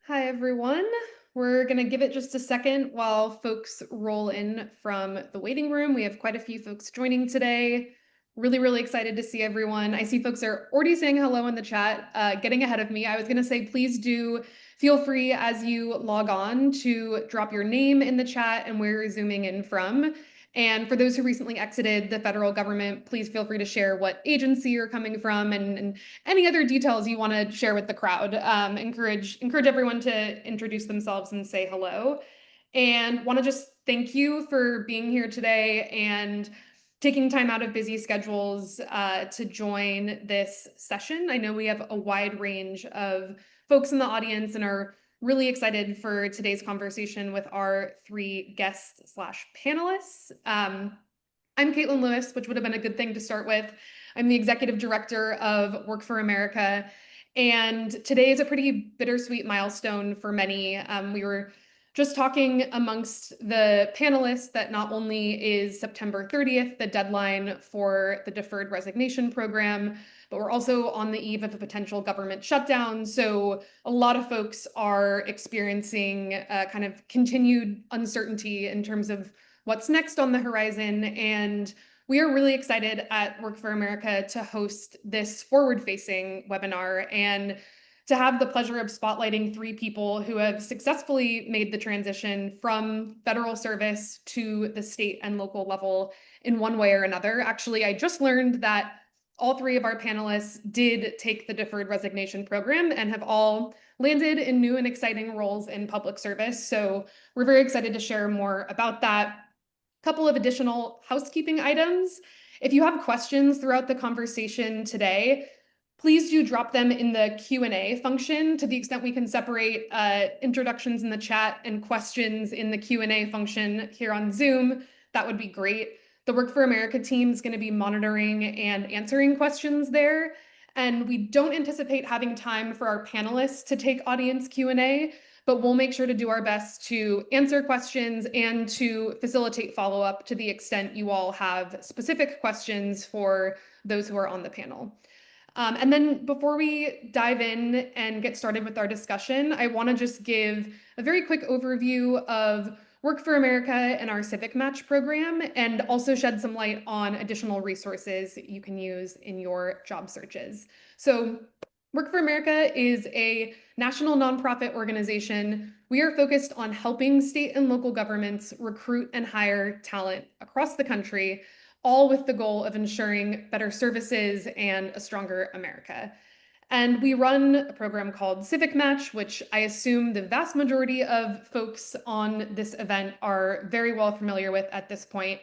Hi, everyone. We're going to give it just a second while folks roll in from the waiting room. We have quite a few folks joining today. Really excited to see everyone. I see folks are already saying hello in the chat, getting ahead of me. I was going to say, please do feel free as you log on to drop your name in the chat and where you're zooming in from. And for those who recently exited the federal government, please feel free to share what agency you're coming from and any other details you want to share with the crowd. Encourage everyone to introduce themselves and say hello. And want to just thank you for being here today and taking time out of busy schedules to join this session. I know we have a wide range of folks in the audience and are really excited for today's conversation with our three guests slash panelists. I'm Caitlin Lewis, which would have been a good thing to start with. I'm the executive director of Work for America. And today is a pretty bittersweet milestone for many. We were just talking amongst the panelists that not only is September 30th the deadline for the Deferred Resignation Program, but we're also on the eve of a potential government shutdown. So a lot of folks are experiencing kind of continued uncertainty in terms of what's next on the horizon. And we are really excited at Work for America to host this forward-facing webinar and to have the pleasure of spotlighting three people who have successfully made the transition from federal service to the state and local level in one way or another. Actually, I just learned that all three of our panelists did take the Deferred Resignation Program and have all landed in new and exciting roles in public service. So we're very excited to share more about that. Couple of additional housekeeping items. If you have questions throughout the conversation today, please do drop them in the Q&A function. To the extent we can separate introductions in the chat and questions in the Q&A function here on Zoom, that would be great. The Work for America team is going to be monitoring and answering questions there. And we don't anticipate having time for our panelists to take audience Q&A, but we'll make sure to do our best to answer questions and to facilitate follow-up to the extent you all have specific questions for those who are on the panel. And then before we dive in and get started with our discussion, I want to just give a very quick overview of Work for America and our Civic Match program, and also shed some light on additional resources you can use in your job searches. So Work for America is a national nonprofit organization. We are focused on helping state and local governments recruit and hire talent across the country, all with the goal of ensuring better services and a stronger America. And we run a program called Civic Match, which I assume the vast majority of folks on this event are very well familiar with at this point.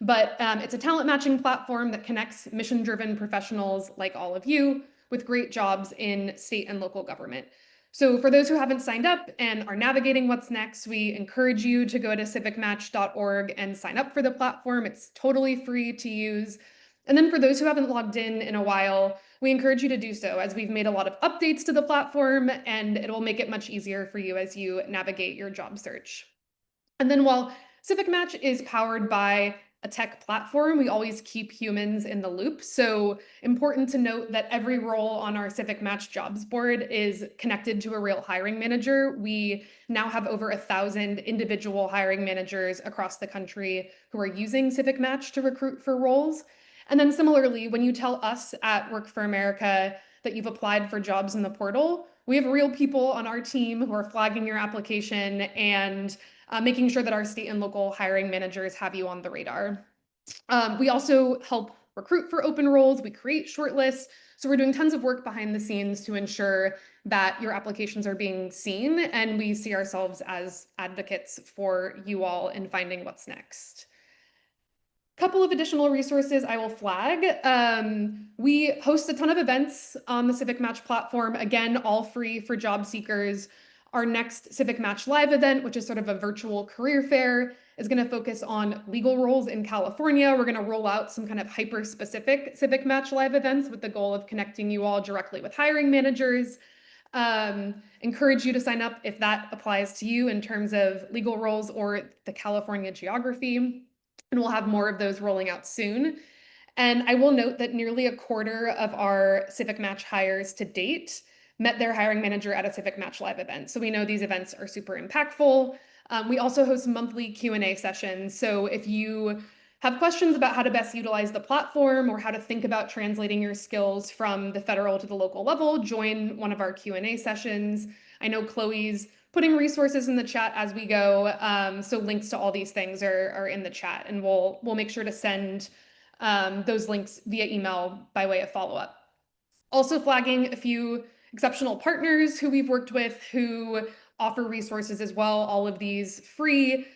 But it's a talent matching platform that connects mission-driven professionals like all of you with great jobs in state and local government. So for those who haven't signed up and are navigating what's next, we encourage you to go to civicmatch.org and sign up for the platform. It's totally free to use. And then for those who haven't logged in a while, we encourage you to do so, as we've made a lot of updates to the platform and it will make it much easier for you as you navigate your job search. And then while Civic Match is powered by a tech platform, we always keep humans in the loop. So important to note that every role on our Civic Match jobs board is connected to a real hiring manager. We now have over 1,000 individual hiring managers across the country who are using Civic Match to recruit for roles. And then similarly, when you tell us at Work for America that you've applied for jobs in the portal, we have real people on our team who are flagging your application and making sure that our state and local hiring managers have you on the radar. We also help recruit for open roles. We create shortlists. So we're doing tons of work behind the scenes to ensure that your applications are being seen, and we see ourselves as advocates for you all in finding what's next. Couple of additional resources I will flag. We host a ton of events on the Civic Match platform, again, all free for job seekers. Our next Civic Match Live event, which is sort of a virtual career fair, is going to focus on legal roles in California. We're going to roll out some kind of hyper-specific Civic Match Live events with the goal of connecting you all directly with hiring managers. Encourage you to sign up if that applies to you in terms of legal roles or the California geography. And we'll have more of those rolling out soon. And I will note that nearly a quarter of our Civic Match hires to date met their hiring manager at a Civic Match live event. So we know these events are super impactful. We also host monthly Q&A sessions. So if you have questions about how to best utilize the platform or how to think about translating your skills from the federal to the local level, join one of our Q&A sessions. I know Chloe's putting resources in the chat as we go. So links to all these things are in the chat, and we'll make sure to send those links via email by way of follow-up. Also flagging a few exceptional partners who we've worked with who offer resources as well. All of these free.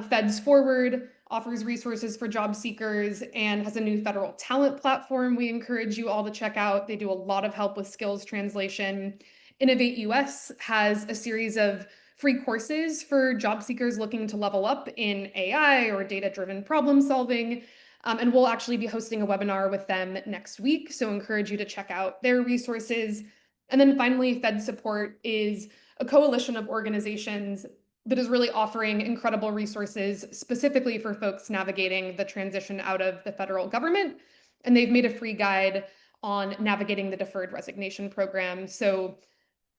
Feds Forward offers resources for job seekers and has a new federal talent platform we encourage you all to check out. They do a lot of help with skills translation. Innovate US has a series of free courses for job seekers looking to level up in AI or data-driven problem solving. And we'll actually be hosting a webinar with them next week, so encourage you to check out their resources. And then finally, Fed Support is a coalition of organizations that is really offering incredible resources specifically for folks navigating the transition out of the federal government. And they've made a free guide on navigating the Deferred Resignation Program. So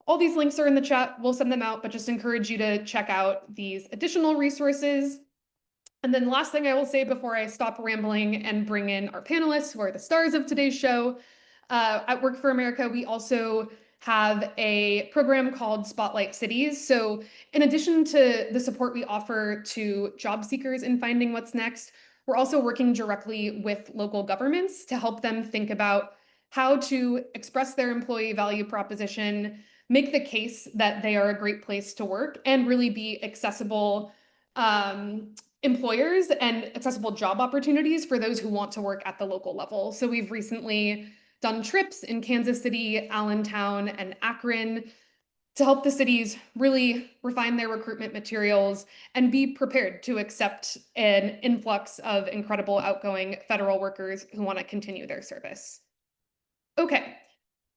all these links are in the chat. We'll send them out, but just encourage you to check out these additional resources. And then the last thing I will say before I stop rambling and bring in our panelists, who are the stars of today's show, at Work for America, we also have a program called Spotlight Cities. So in addition to the support we offer to job seekers in finding what's next, we're also working directly with local governments to help them think about how to express their employee value proposition, make the case that they are a great place to work, and really be accessible employers and accessible job opportunities for those who want to work at the local level. So we've recently done trips in Kansas City, Allentown, and Akron to help the cities really refine their recruitment materials and be prepared to accept an influx of incredible outgoing federal workers who want to continue their service. Okay.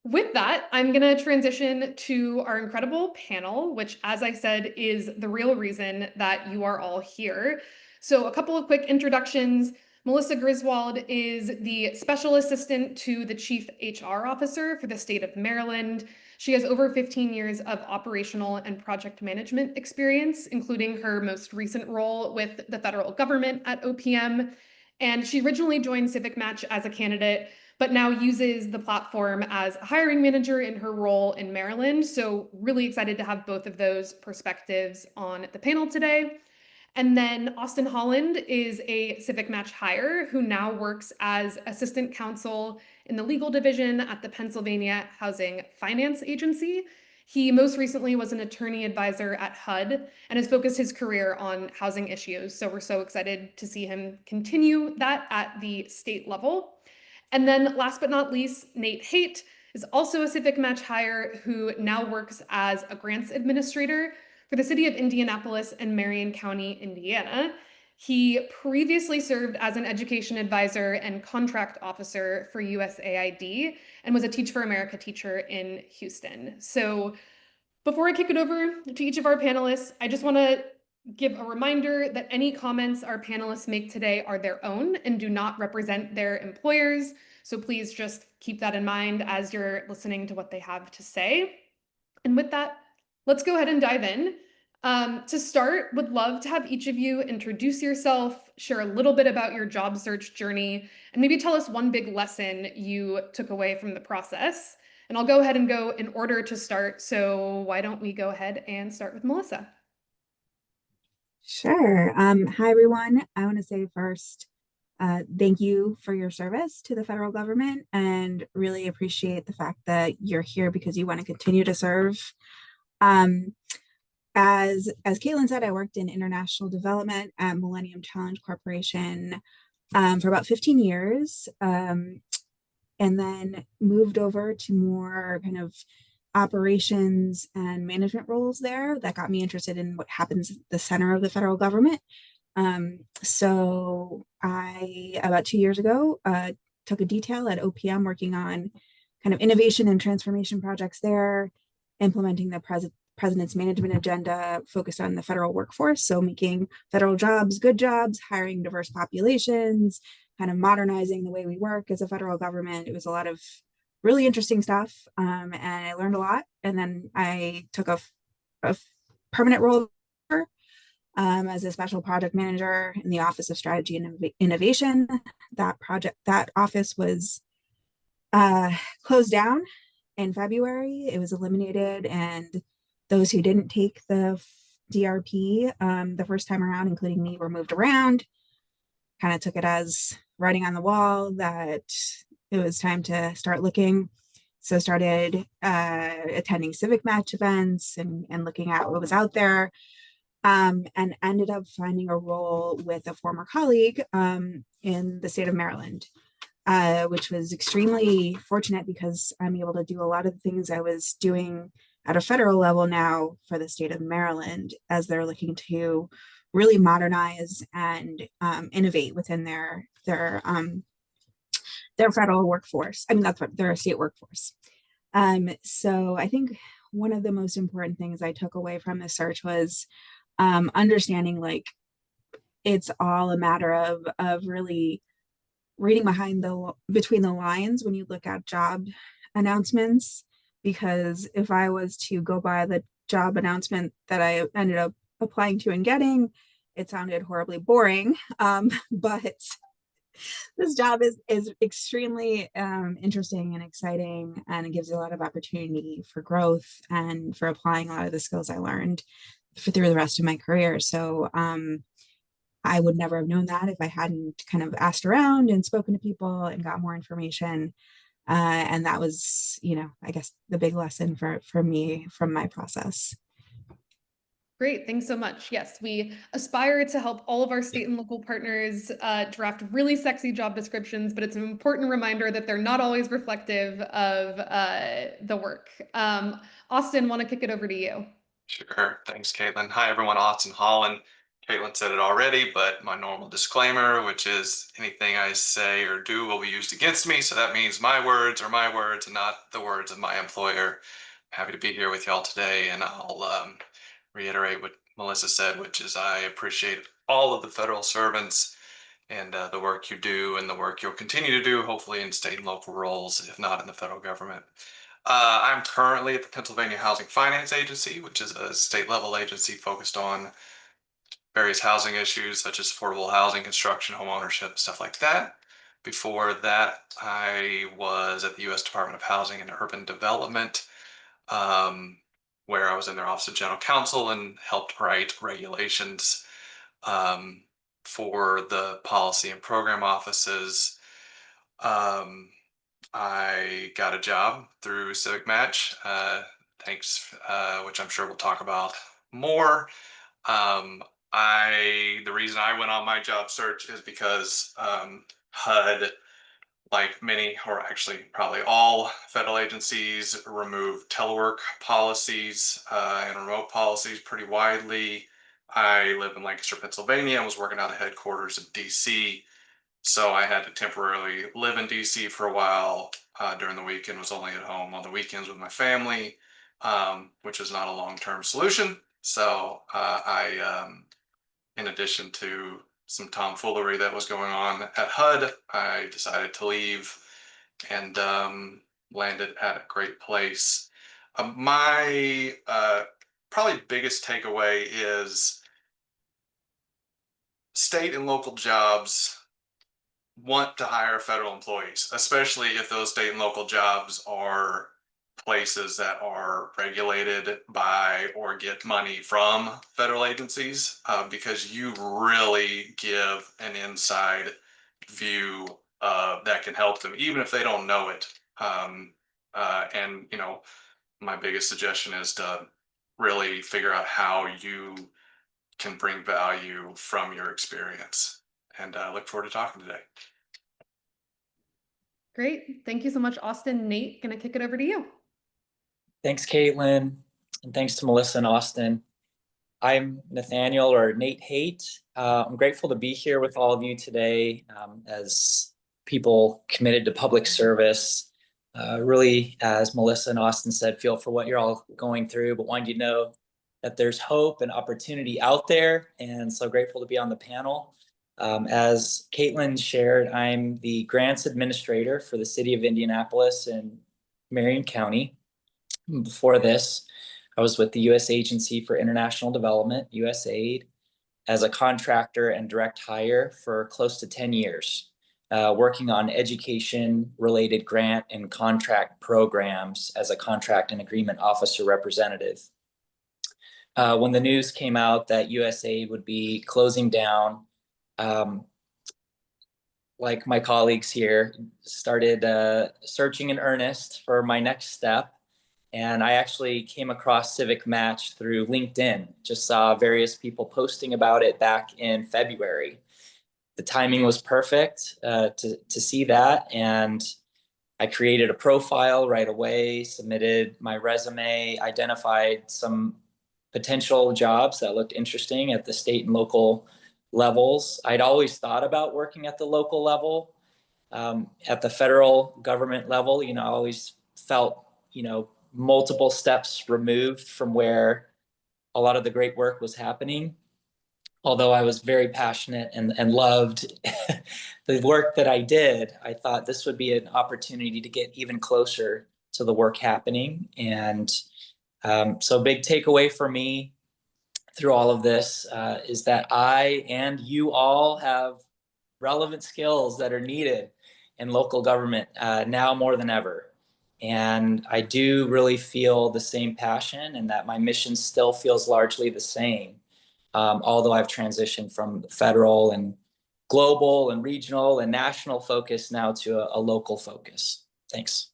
With that, I'm going to transition to our incredible panel, which, as I said, is the real reason that you are all here. So a couple of quick introductions. Melissa Griswold is the Special Assistant to the Chief HR Officer for the state of Maryland. She has over 15 years of operational and project management experience, including her most recent role with the federal government at OPM. And she originally joined Civic Match as a candidate, but now uses the platform as a hiring manager in her role in Maryland. So really excited to have both of those perspectives on the panel today. And then Austin Holland is a Civic Match hire who now works as assistant counsel in the legal division at the Pennsylvania Housing Finance Agency. He most recently was an attorney advisor at HUD and has focused his career on housing issues. So we're so excited to see him continue that at the state level. And then last but not least, Nate Haight is also a Civic Match hire who now works as a grants administrator for the city of Indianapolis and Marion County, Indiana. He previously served as an education advisor and contract officer for USAID and was a Teach for America teacher in Houston. So before I kick it over to each of our panelists, I just want to give a reminder that any comments our panelists make today are their own and do not represent their employers. So please just keep that in mind as you're listening to what they have to say. And with that, let's go ahead and dive in. To start, would love to have each of you introduce yourself, share a little bit about your job search journey, and maybe tell us one big lesson you took away from the process. And I'll go ahead and go in order to start. So why don't we go ahead and start with Melissa? Sure. Hi, everyone. I want to say first, thank you for your service to the federal government and really appreciate the fact that you're here because you want to continue to serve. As Caitlin said, I worked in international development at Millennium Challenge Corporation for about 15 years, and then moved over to more kind of operations and management roles there. That got me interested in what happens at the center of the federal government. So I, about 2 years ago, took a detail at OPM working on kind of innovation and transformation projects there, implementing the president's management agenda focused on the federal workforce. So making federal jobs, good jobs, hiring diverse populations, kind of modernizing the way we work as a federal government. It was a lot of really interesting stuff. And I learned a lot. And then I took a permanent role as a special project manager in the Office of Strategy and Innovation. That office was closed down in February. It was eliminated, and those who didn't take the DRP the first time around, including me, were moved around. Kind of took it as writing on the wall that it was time to start looking. So started attending Civic Match events and looking at what was out there, and ended up finding a role with a former colleague in the state of Maryland, which was extremely fortunate because I'm able to do a lot of the things I was doing at a federal level now for the state of Maryland as they're looking to really modernize and innovate within their federal workforce. I mean, that's what their state workforce. So I think one of the most important things I took away from this search was understanding like it's all a matter of really reading between the lines when you look at job announcements. Because if I was to go by the job announcement that I ended up applying to and getting, it sounded horribly boring. But this job is extremely interesting and exciting, and it gives you a lot of opportunity for growth and for applying a lot of the skills I learned through the rest of my career. So I would never have known that if I hadn't kind of asked around and spoken to people and got more information. And that was, I guess the big lesson for me from my process. Great, thanks so much. Yes, we aspire to help all of our state and local partners draft really sexy job descriptions, but it's an important reminder that they're not always reflective of the work. Austin, want to kick it over to you? Sure. Thanks, Caitlin. Hi, everyone. Austin Holland. Caitlin said it already, but my normal disclaimer, which is anything I say or do will be used against me. So that means my words are my words and not the words of my employer. Happy to be here with y'all today, and I'll reiterate what Melissa said, which is I appreciate all of the federal servants and the work you do and the work you'll continue to do, hopefully in state and local roles, if not in the federal government. I'm currently at the Pennsylvania Housing Finance Agency, which is a state level agency focused on various housing issues such as affordable housing, construction, home ownership, stuff like that. Before that, I was at the U.S. Department of Housing and Urban Development, where I was in their Office of General Counsel and helped write regulations um, for the policy and program offices. Um, I got a job through Civic Match, thanks, which I'm sure we'll talk about more. The reason I went on my job search is because HUD, like many, or actually probably all federal agencies, removed telework policies and remote policies pretty widely. I live in Lancaster, Pennsylvania, and was working out of headquarters in DC. So I had to temporarily live in DC for a while during the week and was only at home on the weekends with my family, which is not a long-term solution. So in addition to some tomfoolery that was going on at HUD, I decided to leave and landed at a great place. My probably biggest takeaway is state and local jobs want to hire federal employees, especially if those state and local jobs are places that are regulated by or get money from federal agencies, because you really give an inside view that can help them, even if they don't know it. And, my biggest suggestion is to really figure out how you can bring value from your experience. And I look forward to talking today. Great, thank you so much, Austin. Nate, gonna kick it over to you. Thanks, Caitlin, and thanks to Melissa and Austin. I'm Nathaniel, or Nate Haight. I'm grateful to be here with all of you today as people committed to public service. Really, as Melissa and Austin said, feel for what you're all going through, but wanted you to know that there's hope and opportunity out there, and so grateful to be on the panel. As Caitlin shared, I'm the grants administrator for the city of Indianapolis, and Marion County. Before this, I was with the U.S. Agency for International Development, USAID, as a contractor and direct hire for close to 10 years, working on education-related grant and contract programs as a contract and agreement officer representative. When the news came out that USAID would be closing down, like my colleagues here, started searching in earnest for my next step. And I actually came across Civic Match through LinkedIn, just saw various people posting about it back in February. The timing was perfect to see that. And I created a profile right away, submitted my resume, identified some potential jobs that looked interesting at the state and local levels. I'd always thought about working at the local level. At the federal government level, I always felt, multiple steps removed from where a lot of the great work was happening. Although I was very passionate and loved the work that I did, I thought this would be an opportunity to get even closer to the work happening. And so big takeaway for me through all of this is that I and you all have relevant skills that are needed in local government now more than ever. And I do really feel the same passion, and that my mission still feels largely the same. Although I've transitioned from federal and global and regional and national focus now to a local focus. Thanks.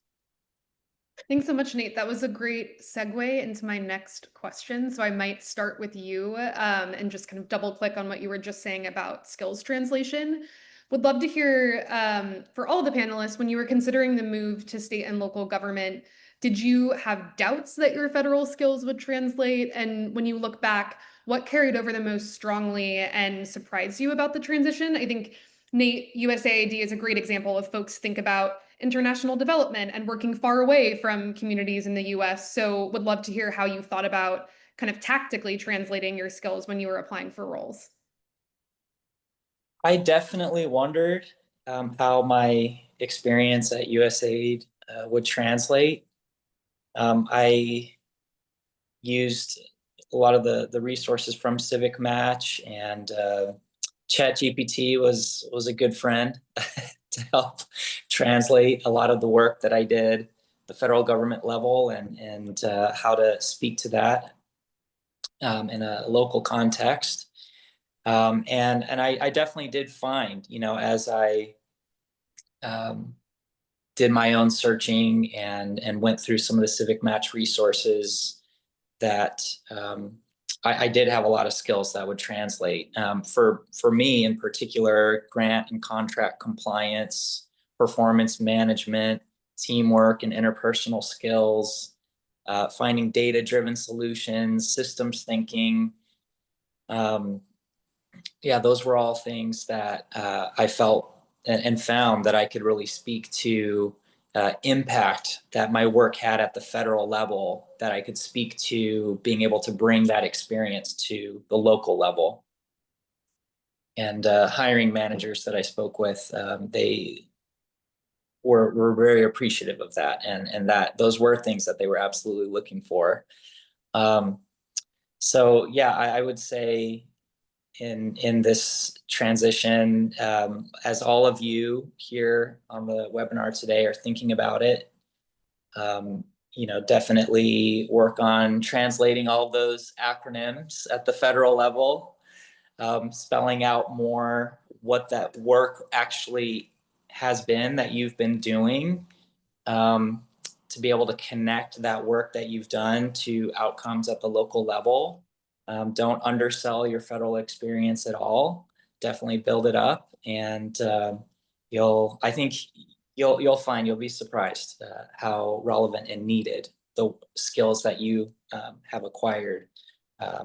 Thanks so much, Nate. That was a great segue into my next question. So I might start with you and just kind of double click on what you were just saying about skills translation. Would love to hear for all the panelists, when you were considering the move to state and local government, did you have doubts that your federal skills would translate? And when you look back, what carried over the most strongly and surprised you about the transition? I think, Nate, USAID is a great example of folks think about international development and working far away from communities in the US. So would love to hear how you thought about kind of tactically translating your skills when you were applying for roles. I definitely wondered how my experience at USAID would translate. I used a lot of the resources from Civic Match, and ChatGPT was a good friend to help translate a lot of the work that I did, the federal government level, and how to speak to that in a local context. And I definitely did find, as I did my own searching and went through some of the Civic Match resources, that I did have a lot of skills that would translate. For me in particular, grant and contract compliance, performance management, teamwork and interpersonal skills, finding data-driven solutions, systems thinking. Those were all things that I felt and found that I could really speak to impact that my work had at the federal level, that I could speak to being able to bring that experience to the local level. And hiring managers that I spoke with, they were very appreciative of that, and that those were things that they were absolutely looking for. So yeah, I would say in this transition, as all of you here on the webinar today are thinking about it, definitely work on translating all those acronyms at the federal level, spelling out more what that work actually has been that you've been doing, to be able to connect that work that you've done to outcomes at the local level. Don't undersell your federal experience at all. Definitely build it up, and I think you'll find, you'll be surprised how relevant and needed the skills that you have acquired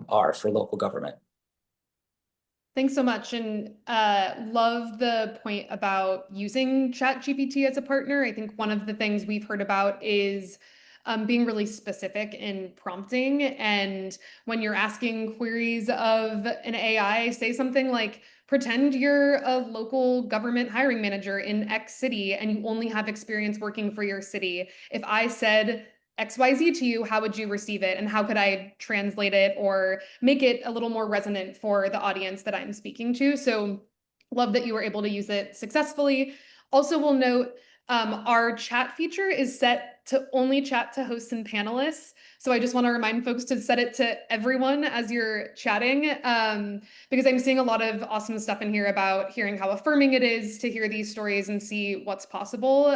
are for local government. Thanks so much, and love the point about using ChatGPT as a partner. I think one of the things we've heard about is being really specific in prompting. And when you're asking queries of an AI, say something like, pretend you're a local government hiring manager in X city and you only have experience working for your city. If I said XYZ to you, how would you receive it? And how could I translate it or make it a little more resonant for the audience that I'm speaking to? So love that you were able to use it successfully. Also, we'll note our chat feature is set to only chat to hosts and panelists. So I just want to remind folks to set it to everyone as you're chatting, because I'm seeing a lot of awesome stuff in here about hearing how affirming it is to hear these stories and see what's possible.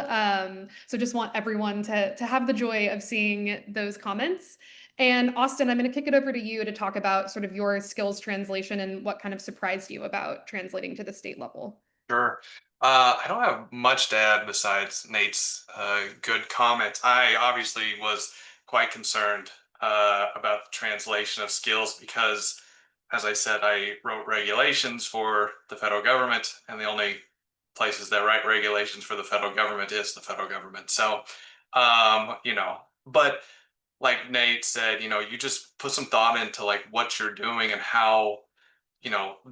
So just want everyone to have the joy of seeing those comments. And Austin, I'm going to kick it over to you to talk about sort of your skills translation and what kind of surprised you about translating to the state level. Sure. I don't have much to add besides Nate's good comments. I obviously was quite concerned about the translation of skills because, as I said, I wrote regulations for the federal government, and the only places that write regulations for the federal government is the federal government. So, but like Nate said, you just put some thought into like what you're doing and how,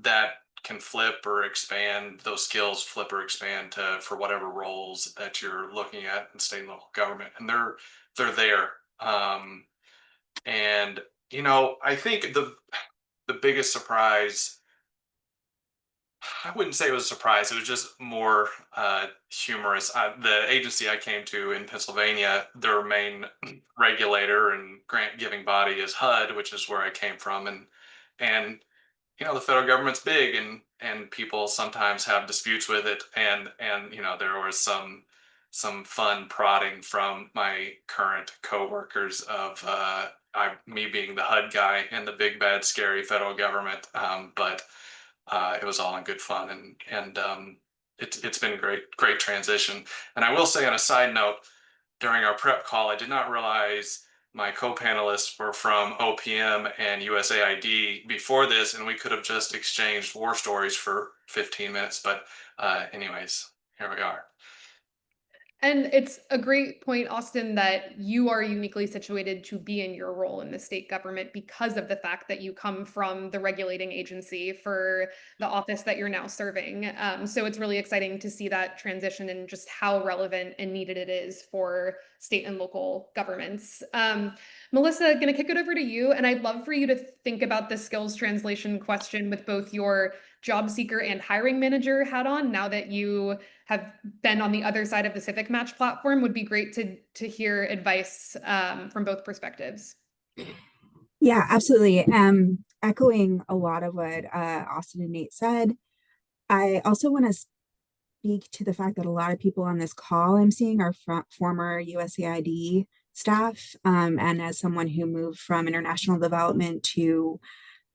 that can flip or expand those skills, flip or expand to for whatever roles that you're looking at in state and local government, and they're there. And I think the biggest surprise, I wouldn't say it was a surprise. It was just more humorous. The agency I came to in Pennsylvania, their main regulator and grant giving body is HUD, which is where I came from, and the federal government's big, and people sometimes have disputes with it, and there was some fun prodding from my current coworkers of me being the HUD guy and the big bad scary federal government, but it was all in good fun, and it's been great transition. And I will say, on a side note, during our prep call, I did not realize my co-panelists were from OPM and USAID before this, and we could have just exchanged war stories for 15 minutes. But anyways, here we are. And it's a great point, Austin, that you are uniquely situated to be in your role in the state government because of the fact that you come from the regulating agency for the office that you're now serving. So it's really exciting to see that transition and just how relevant and needed it is for state and local governments. Melissa, going to kick it over to you, and I'd love for you to think about the skills translation question with both your job seeker and hiring manager hat on now that you have been on the other side of the Civic Match platform. Would be great to hear advice from both perspectives. Yeah, absolutely. Echoing a lot of what Austin and Nate said, I also want to speak to the fact that a lot of people on this call I'm seeing are former USAID staff. And as someone who moved from international development to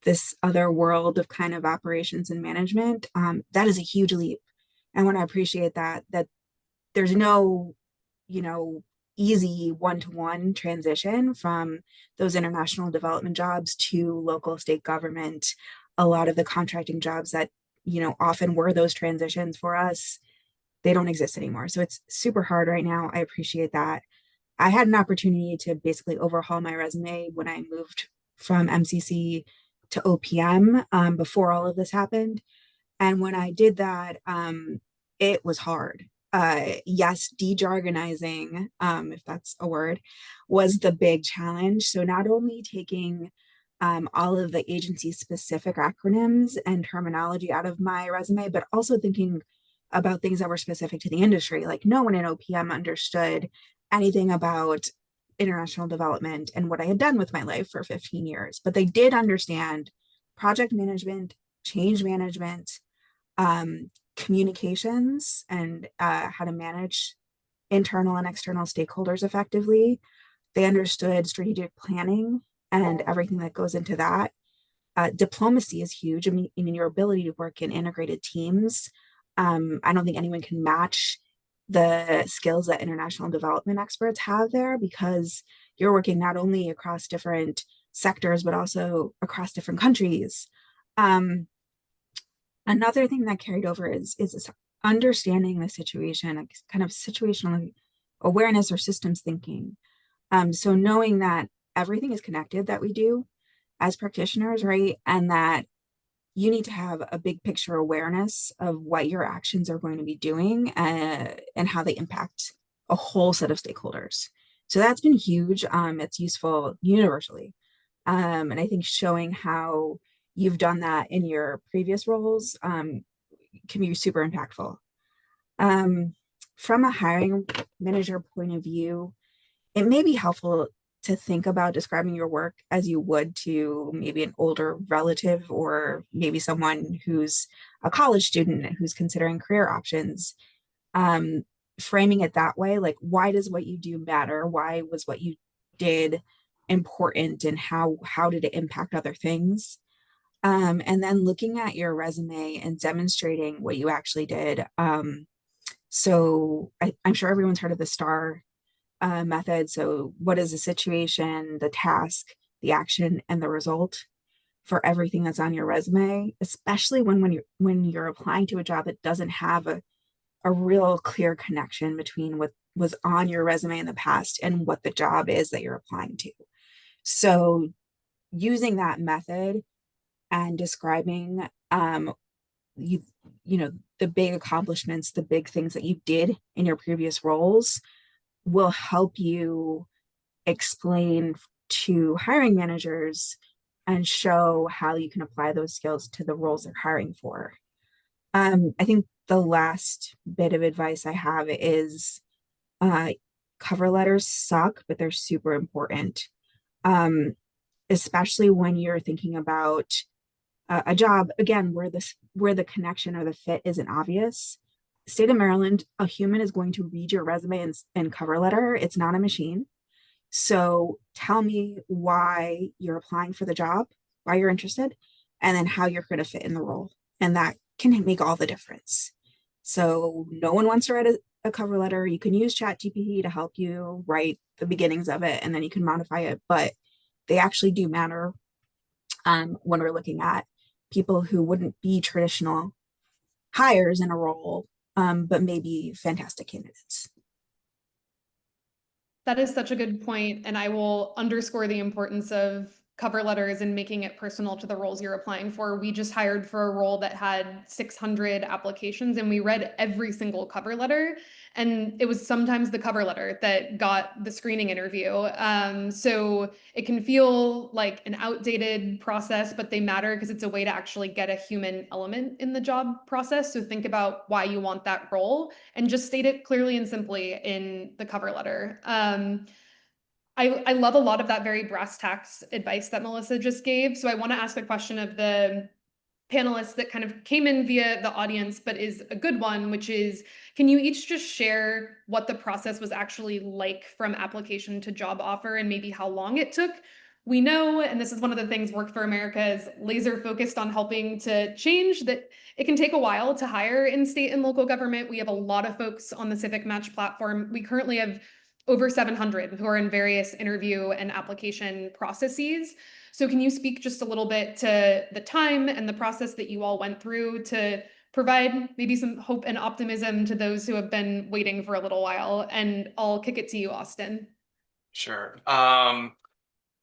this other world of kind of operations and management, that is a huge leap. I want to appreciate that there's no, easy one-to-one transition from those international development jobs to local state government. A lot of the contracting jobs that, often were those transitions for us, they don't exist anymore. So it's super hard right now. I appreciate that. I had an opportunity to basically overhaul my resume when I moved from MCC to OPM before all of this happened. And when I did that, it was hard. Yes, de-jargonizing, if that's a word, was the big challenge. So not only taking all of the agency specific acronyms and terminology out of my resume, but also thinking about things that were specific to the industry. Like no one in OPM understood anything about international development and what I had done with my life for 15 years, but they did understand project management, change management, communications, and how to manage internal and external stakeholders effectively. They understood strategic planning and everything that goes into that. Diplomacy is huge. I mean, your ability to work in integrated teams. I don't think anyone can match the skills that international development experts have there, because you're working not only across different sectors, but also across different countries. Another thing that carried over is this understanding the situation, like kind of situational awareness or systems thinking. So knowing that everything is connected that we do as practitioners, right? And that you need to have a big picture awareness of what your actions are going to be doing and how they impact a whole set of stakeholders. So that's been huge. It's useful universally. And I think showing how you've done that in your previous roles can be super impactful. Um, from a hiring manager point of view, it may be helpful to think about describing your work as you would to maybe an older relative or maybe someone who's a college student who's considering career options. Um, Framing it that way, like, why does what you do matter? Why was what you did important, and how did it impact other things? And then looking at your resume and demonstrating what you actually did. So I'm sure everyone's heard of the STAR method. So what is the situation, the task, the action, and the result for everything that's on your resume, especially when you're applying to a job that doesn't have a real clear connection between what was on your resume in the past and what the job is that you're applying to. So using that method and describing you you know the big accomplishments, the big things that you did in your previous roles will help you explain to hiring managers and show how you can apply those skills to the roles they're hiring for. I think the last bit of advice I have is uh, cover letters suck, but they're super important, um, especially when you're thinking about a job again where the connection or the fit isn't obvious. State of Maryland, a human is going to read your resume and cover letter. It's not a machine. So tell me why you're applying for the job, why you're interested, and then how you're going to fit in the role. And that can make all the difference. So no one wants to write a cover letter. You can use ChatGPT to help you write the beginnings of it, and then you can modify it. But they actually do matter when we're looking at people who wouldn't be traditional hires in a role, but maybe fantastic candidates. That is such a good point, and I will underscore the importance of cover letters and making it personal to the roles you're applying for. We just hired for a role that had 600 applications, and we read every single cover letter, and it was sometimes the cover letter that got the screening interview. So it can feel like an outdated process, but they matter because it's a way to actually get a human element in the job process. So think about why you want that role and just state it clearly and simply in the cover letter. I love a lot of that very brass tacks advice that Melissa just gave. So I want to ask a question of the panelists that kind of came in via the audience, but is a good one, which is, can you each just share what the process was actually like from application to job offer and maybe how long it took? We know, and this is one of the things Work for America is laser focused on helping to change, that it can take a while to hire in state and local government. We have a lot of folks on the Civic Match platform. We currently have over 700 who are in various interview and application processes. So can you speak just a little bit to the time and the process that you all went through to provide maybe some hope and optimism to those who have been waiting for a little while? And I'll kick it to you, Austin. Sure. Well,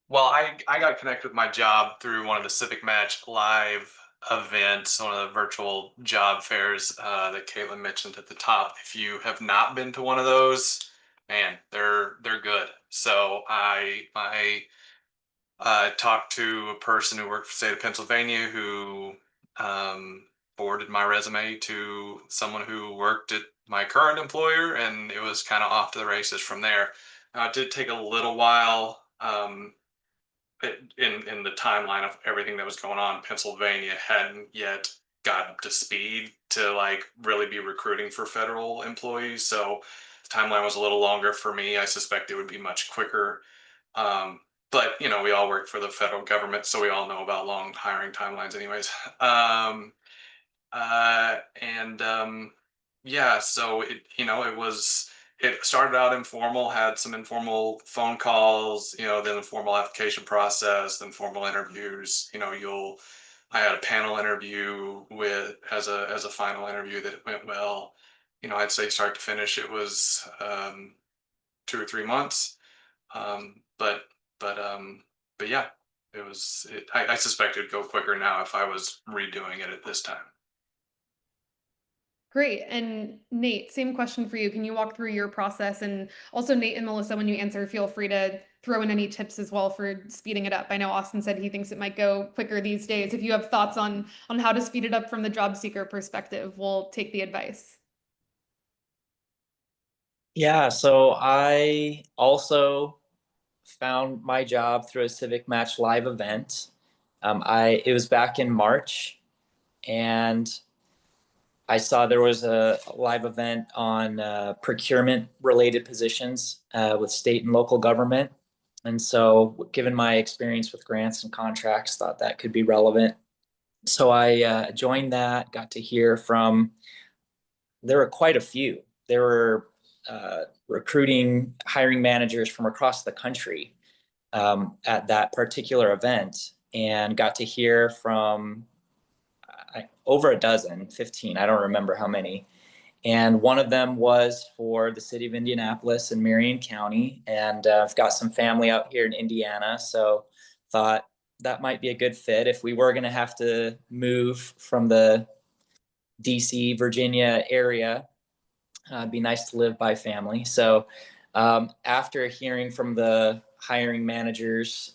I got connected with my job through one of the Civic Match live events, one of the virtual job fairs that Caitlin mentioned at the top. If you have not been to one of those, man, they're good. So I talked to a person who worked for the state of Pennsylvania who forwarded my resume to someone who worked at my current employer, and it was kind of off to the races from there. It did take a little while. In the timeline of everything that was going on, Pennsylvania hadn't yet got up to speed to like really be recruiting for federal employees. So the timeline was a little longer for me. I suspect it would be much quicker. Um, but you know, we all work for the federal government, so we all know about long hiring timelines, anyways. And Yeah, so it started out informal, had some informal phone calls, then the formal application process, then formal interviews. I had a panel interview with as a final interview that went well. I'd say start to finish, it was 2 or 3 months. But yeah, I suspect it'd go quicker now if I was redoing it at this time. Great. And Nate, same question for you. Can you walk through your process? And also, Nate and Melissa, when you answer, feel free to throw in any tips as well for speeding it up. I know Austin said he thinks it might go quicker these days. If you have thoughts on how to speed it up from the job seeker perspective, we'll take the advice. Yeah, so I also found my job through a Civic Match live event. It was back in March, and I saw there was a live event on procurement related positions with state and local government. And so, given my experience with grants and contracts, thought that could be relevant. So I joined that, got to hear from, there were quite a few. There were recruiting hiring managers from across the country at that particular event, and got to hear from over a dozen, 15, I don't remember how many. And one of them was for the city of Indianapolis and Marion County. And I've got some family out here in Indiana, so thought that might be a good fit if we were going to have to move from the DC, Virginia area. It'd be nice to live by family. So after hearing from the hiring managers,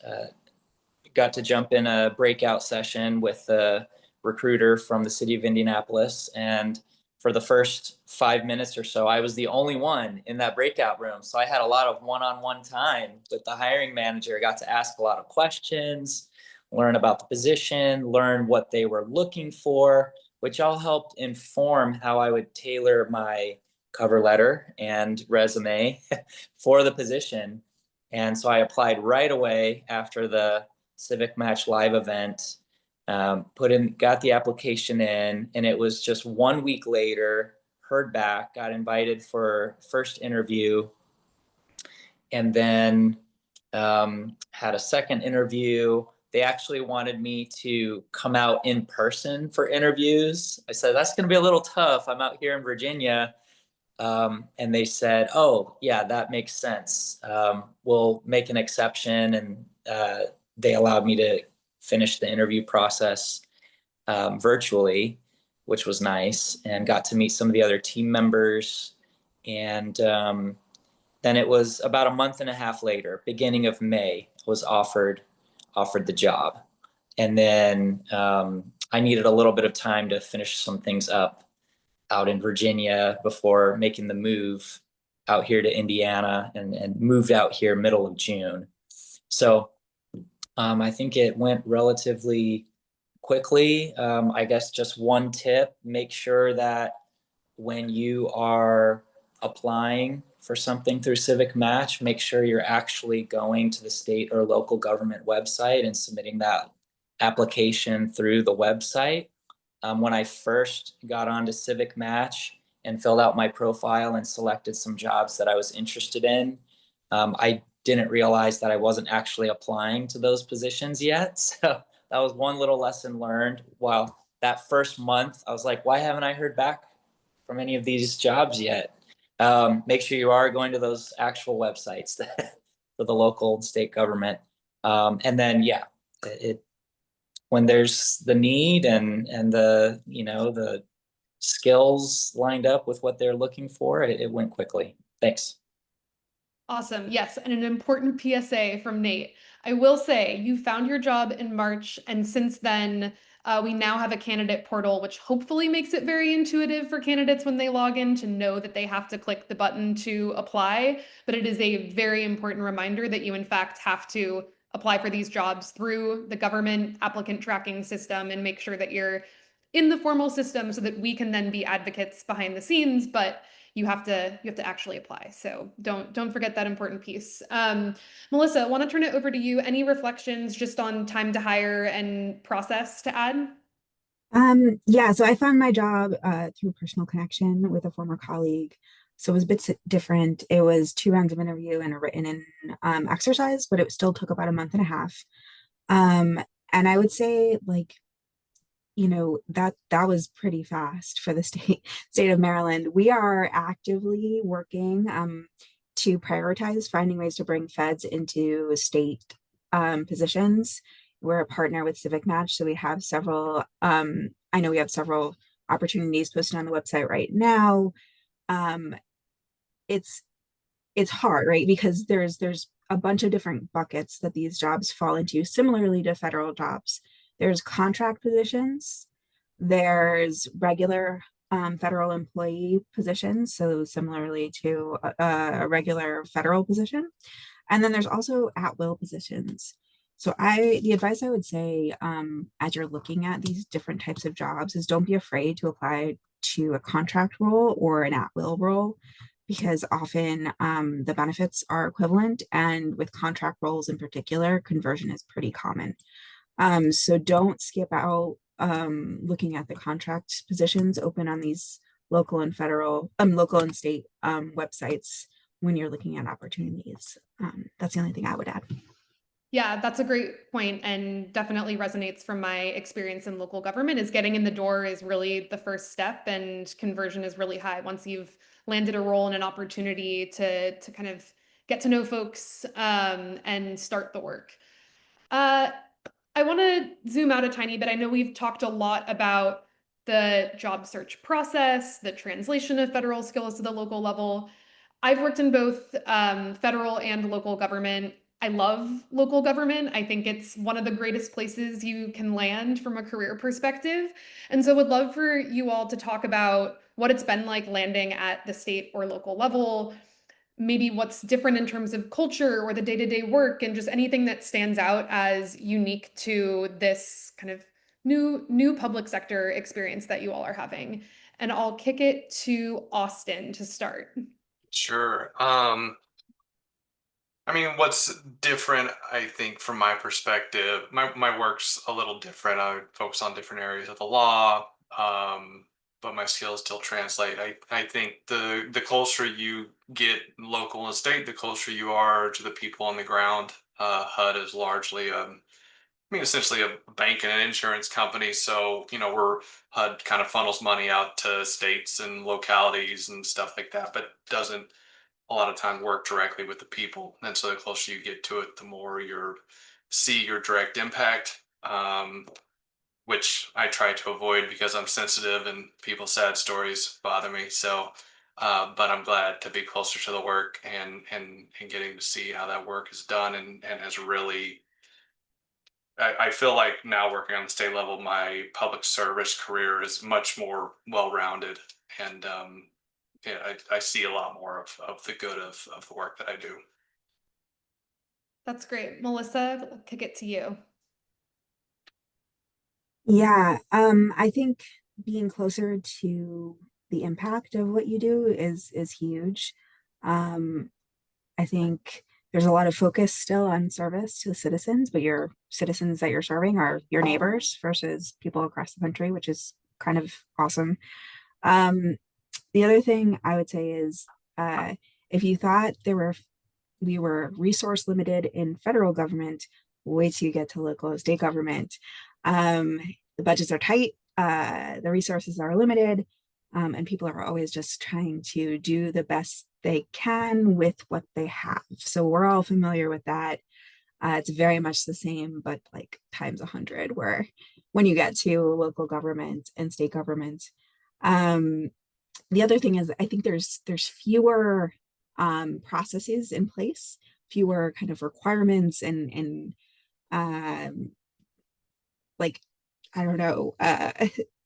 got to jump in a breakout session with the recruiter from the city of Indianapolis. And for the first 5 minutes or so, I was the only one in that breakout room. So I had a lot of one-on-one time with the hiring manager. I got to ask a lot of questions, learn about the position, learn what they were looking for, which all helped inform how I would tailor my cover letter and resume for the position. And so I applied right away after the Civic Match live event, got the application in, and it was just 1 week later, heard back, got invited for first interview, and then had a second interview. They actually wanted me to come out in person for interviews. I said, that's going to be a little tough. I'm out here in Virginia. And they said, oh, yeah, that makes sense. We'll make an exception. And they allowed me to finish the interview process virtually, which was nice, and got to meet some of the other team members. And then it was about a month and a half later, beginning of May, was offered the job. And then I needed a little bit of time to finish some things up out in Virginia before making the move out here to Indiana, and moved out here middle of June. So I think it went relatively quickly. I guess just one tip, make sure that when you are applying for something through Civic Match, make sure you're actually going to the state or local government website and submitting that application through the website. When I first got onto Civic Match and filled out my profile and selected some jobs that I was interested in, I didn't realize that I wasn't actually applying to those positions yet. So that was one little lesson learned. While that first month, I was like, why haven't I heard back from any of these jobs yet? Make sure you are going to those actual websites for the local and state government. And then, yeah, when there's the need and the, the skills lined up with what they're looking for, it went quickly. Thanks. Awesome. Yes. And an important PSA from Nate. I will say you found your job in March, and since then, we now have a candidate portal, which hopefully makes it very intuitive for candidates when they log in to know that they have to click the button to apply. But it is a very important reminder that you, in fact, have to apply for these jobs through the government applicant tracking system, and make sure that you're in the formal system so that we can then be advocates behind the scenes. But you have to actually apply. So don't forget that important piece. Melissa, I want to turn it over to you. Any reflections just on time to hire and process to add? Yeah, so I found my job through personal connection with a former colleague. So it was a bit different. It was 2 rounds of interview and a written and exercise, but it still took about a month and a half. And I would say, like, that was pretty fast for the state of Maryland. We are actively working to prioritize finding ways to bring feds into state positions. We're a partner with Civic Match, so we have several, I know we have several opportunities posted on the website right now. It's hard, right? Because there's a bunch of different buckets that these jobs fall into, similarly to federal jobs. There's contract positions, there's regular federal employee positions, so similarly to a regular federal position. And then there's also at-will positions. So the advice I would say as you're looking at these different types of jobs is don't be afraid to apply to a contract role or an at-will role, because often the benefits are equivalent, and with contract roles in particular, conversion is pretty common. So don't skip out looking at the contract positions open on these local and state websites when you're looking at opportunities. That's the only thing I would add. Yeah, that's a great point, and definitely resonates from my experience in local government. Is getting in the door is really the first step, and conversion is really high once you've landed a role and an opportunity to kind of get to know folks and start the work. I want to zoom out a tiny bit. I know we've talked a lot about the job search process, the translation of federal skills to the local level. I've worked in both federal and local government. I love local government. I think it's one of the greatest places you can land from a career perspective. And so would love for you all to talk about what it's been like landing at the state or local level, maybe what's different in terms of culture or the day-to-day work, and just anything that stands out as unique to this kind of new public sector experience that you all are having. And I'll kick it to Austin to start. Sure. I mean, what's different, I think, from my perspective, my work's a little different. I focus on different areas of the law, but my skills still translate. I think the closer you get local and state, the closer you are to the people on the ground. HUD is largely, I mean, essentially a bank and an insurance company. So, we're HUD kind of funnels money out to states and localities and stuff like that, but doesn't a lot of time work directly with the people. And so the closer you get to it, the more you see your direct impact, which I try to avoid because I'm sensitive and people's sad stories bother me. So, but I'm glad to be closer to the work and getting to see how that work is done and has really. I feel like now working on the state level, my public service career is much more well-rounded, and yeah, I see a lot more of the good of the work that I do. That's great. Melissa, I'll kick it to you. Yeah, I think being closer to the impact of what you do is huge. I think there's a lot of focus still on service to the citizens, but your citizens that you're serving are your neighbors versus people across the country, which is kind of awesome. The other thing I would say is if you thought we were resource limited in federal government, wait till you get to local and state government. The budgets are tight, the resources are limited, and people are always just trying to do the best they can with what they have. So we're all familiar with that. It's very much the same, but like times 100, where when you get to local government and state government. The other thing is I think there's fewer processes in place, fewer kind of requirements and like, I don't know,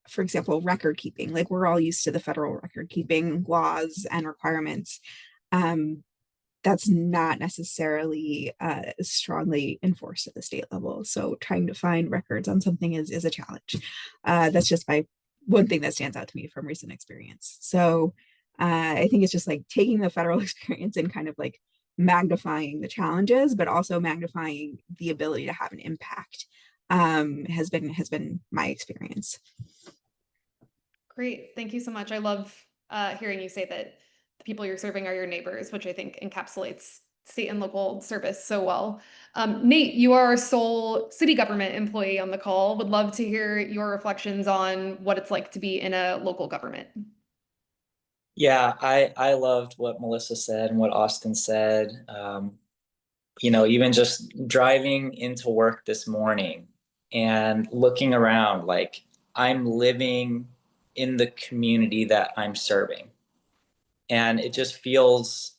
for example, record keeping. Like we're all used to the federal record keeping laws and requirements. That's not necessarily strongly enforced at the state level. So trying to find records on something is a challenge. That's just one thing that stands out to me from recent experience. So I think it's just like taking the federal experience and kind of like magnifying the challenges, but also magnifying the ability to have an impact has been my experience. Great. Thank you so much. I love hearing you say that the people you're serving are your neighbors, which I think encapsulates state and local service so well. Nate, you are our sole city government employee on the call. Would love to hear your reflections on what it's like to be in a local government. Yeah, I loved what Melissa said and what Austin said. Even just driving into work this morning and looking around, like I'm living in the community that I'm serving. And it just feels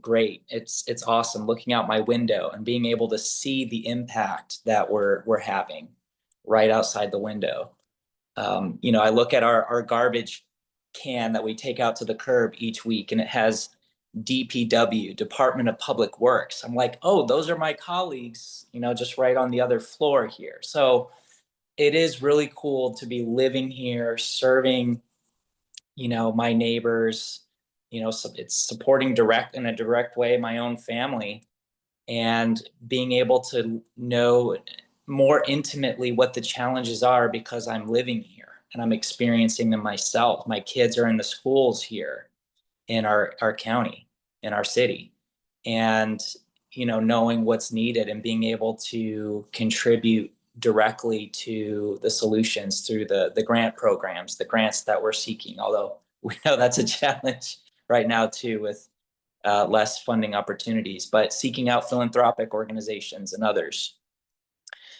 great. It's awesome looking out my window and being able to see the impact that we're having right outside the window. I look at our garbage can that we take out to the curb each week, and it has DPW, Department of Public Works. I'm like, oh, those are my colleagues, just right on the other floor here. So it is really cool to be living here, serving, my neighbors, so it's supporting in a direct way my own family, and being able to know more intimately what the challenges are because I'm living here and I'm experiencing them myself. My kids are in the schools here in our county, in our city, and knowing what's needed and being able to contribute directly to the solutions through the grant programs, the grants that we're seeking, although we know that's a challenge right now too with less funding opportunities, but seeking out philanthropic organizations and others.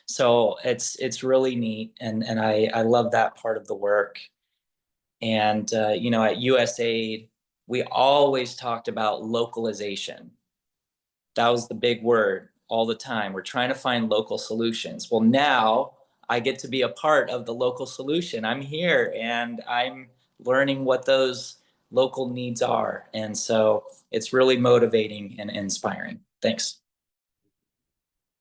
So it's really neat, and I love that part of the work. And at USAID, we always talked about localization. That was the big word all the time. We're trying to find local solutions. Well, now I get to be a part of the local solution. I'm here and I'm learning what those local needs are. And so it's really motivating and inspiring. Thanks.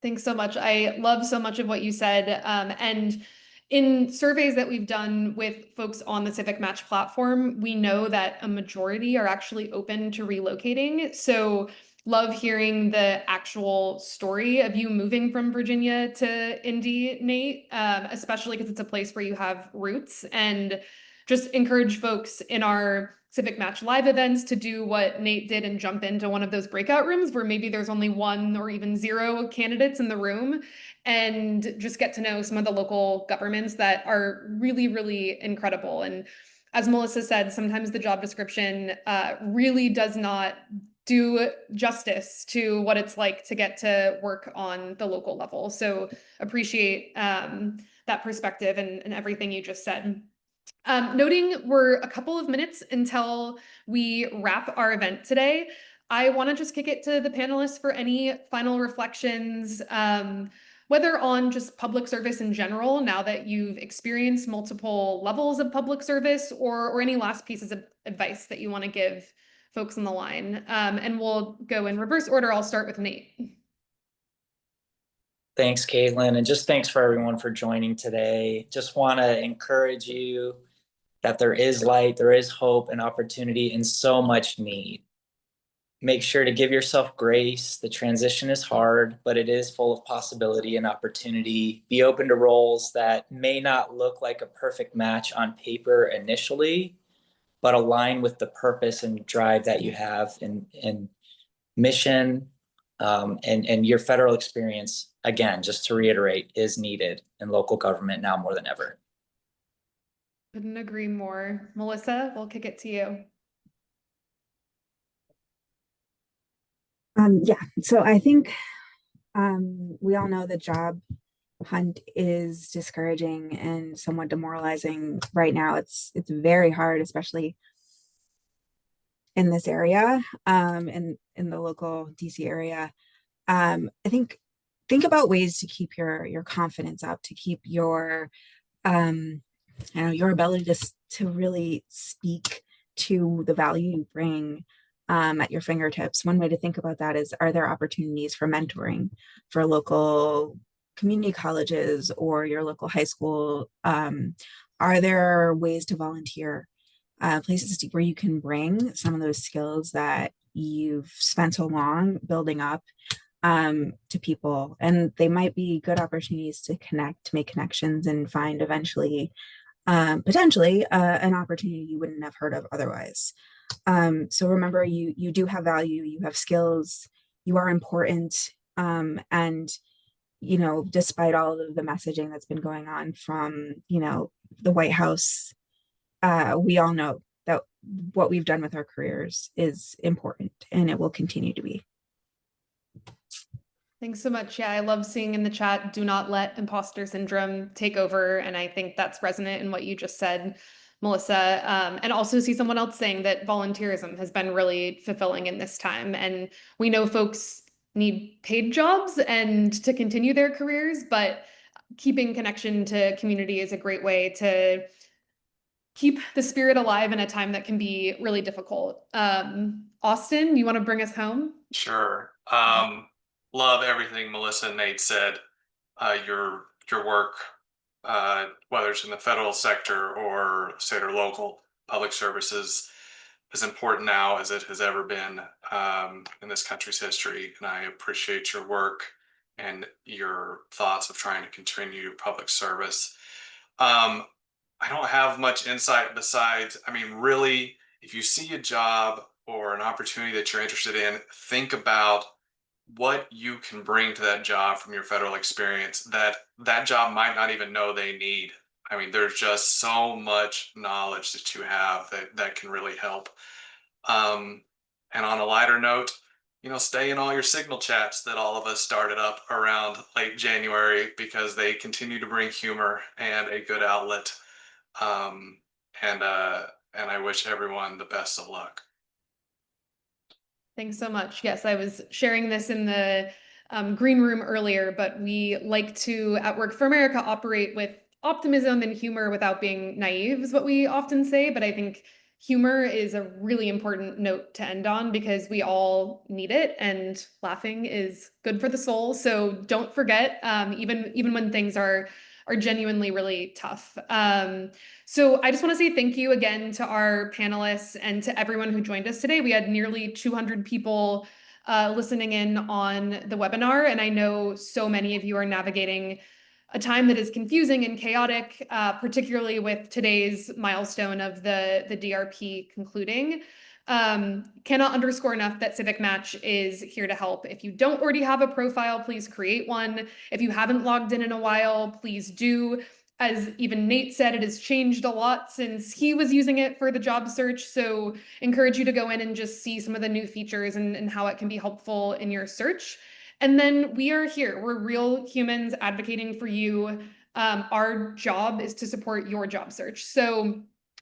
Thanks so much. I love so much of what you said. And in surveys that we've done with folks on the Civic Match platform, we know that a majority are actually open to relocating. So love hearing the actual story of you moving from Virginia to Indy, Nate, especially because it's a place where you have roots, and just encourage folks in our Civic Match live events to do what Nate did and jump into one of those breakout rooms where maybe there's only one or even zero candidates in the room, and just get to know some of the local governments that are really, really incredible. And as Melissa said, sometimes the job description really does not do justice to what it's like to get to work on the local level. So appreciate that perspective and everything you just said. Noting we're a couple of minutes until we wrap our event today, I want to just kick it to the panelists for any final reflections, whether on just public service in general, now that you've experienced multiple levels of public service, or any last pieces of advice that you want to give folks on the line. And we'll go in reverse order. I'll start with Nate. Thanks, Caitlin. And just thanks for everyone for joining today. Just want to encourage you that there is light, there is hope and opportunity, and so much need. Make sure to give yourself grace. The transition is hard, but it is full of possibility and opportunity. Be open to roles that may not look like a perfect match on paper initially, but align with the purpose and drive that you have in mission, and your federal experience, again, just to reiterate, is needed in local government now more than ever. Couldn't agree more. Melissa, we'll kick it to you. Yeah, so I think we all know the job hunt is discouraging and somewhat demoralizing right now. It's very hard, especially in this area, in the local DC area. I think about ways to keep your confidence up, to keep your your ability to really speak to the value you bring at your fingertips. One way to think about that is, are there opportunities for mentoring for local community colleges or your local high school? Are there ways to volunteer, places where you can bring some of those skills that you've spent so long building up to people? And they might be good opportunities to connect, to make connections, and find eventually potentially an opportunity you wouldn't have heard of otherwise. So remember, you do have value, you have skills, you are important, and despite all of the messaging that's been going on from the White House, we all know that what we've done with our careers is important, and it will continue to be. Thanks so much. Yeah, I love seeing in the chat, do not let imposter syndrome take over. And I think that's resonant in what you just said, Melissa. And also see someone else saying that volunteerism has been really fulfilling in this time. And we know folks need paid jobs and to continue their careers, but keeping connection to community is a great way to keep the spirit alive in a time that can be really difficult. Austin, you want to bring us home? Sure. Love everything Melissa and Nate said. Your work, whether it's in the federal sector or state or local public services, is important now as it has ever been in this country's history. And I appreciate your work and your thoughts of trying to continue public service. I don't have much insight besides, I mean, really, if you see a job or an opportunity that you're interested in, think about what you can bring to that job from your federal experience that job might not even know they need. I mean, there's just so much knowledge that you have that can really help. And on a lighter note, stay in all your Signal chats that all of us started up around late January, because they continue to bring humor and a good outlet. Um, and I wish everyone the best of luck. Thanks so much. Yes, I was sharing this in the green room earlier, but we like to, at Work for America, operate with optimism and humor without being naive, is what we often say. But I think humor is a really important note to end on, because we all need it, and laughing is good for the soul. So don't forget, even when things are genuinely really tough. So I just want to say thank you again to our panelists and to everyone who joined us today. We had nearly 200 people listening in on the webinar, and I know so many of you are navigating a time that is confusing and chaotic, particularly with today's milestone of the DRP concluding. Cannot underscore enough that Civic Match is here to help. If you don't already have a profile, please create one. If you haven't logged in a while, please do. As even Nate said, it has changed a lot since he was using it for the job search. So encourage you to go in and just see some of the new features and how it can be helpful in your search. And then we are here. We're real humans advocating for you. Our job is to support your job search. So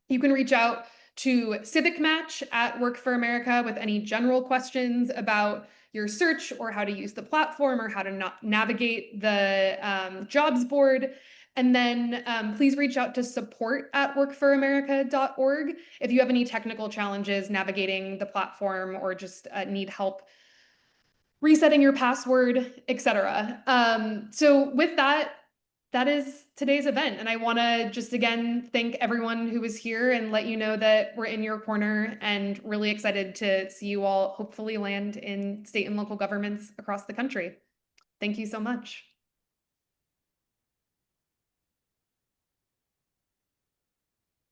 you can reach out to Civic Match at Work for America with any general questions about your search or how to use the platform or how to navigate the jobs board. And then please reach out to support@workforamerica.org if you have any technical challenges navigating the platform or just need help resetting your password, etc. So with that, that is today's event. And I want to just again thank everyone who was here and let you know that we're in your corner, and really excited to see you all hopefully land in state and local governments across the country. Thank you so much.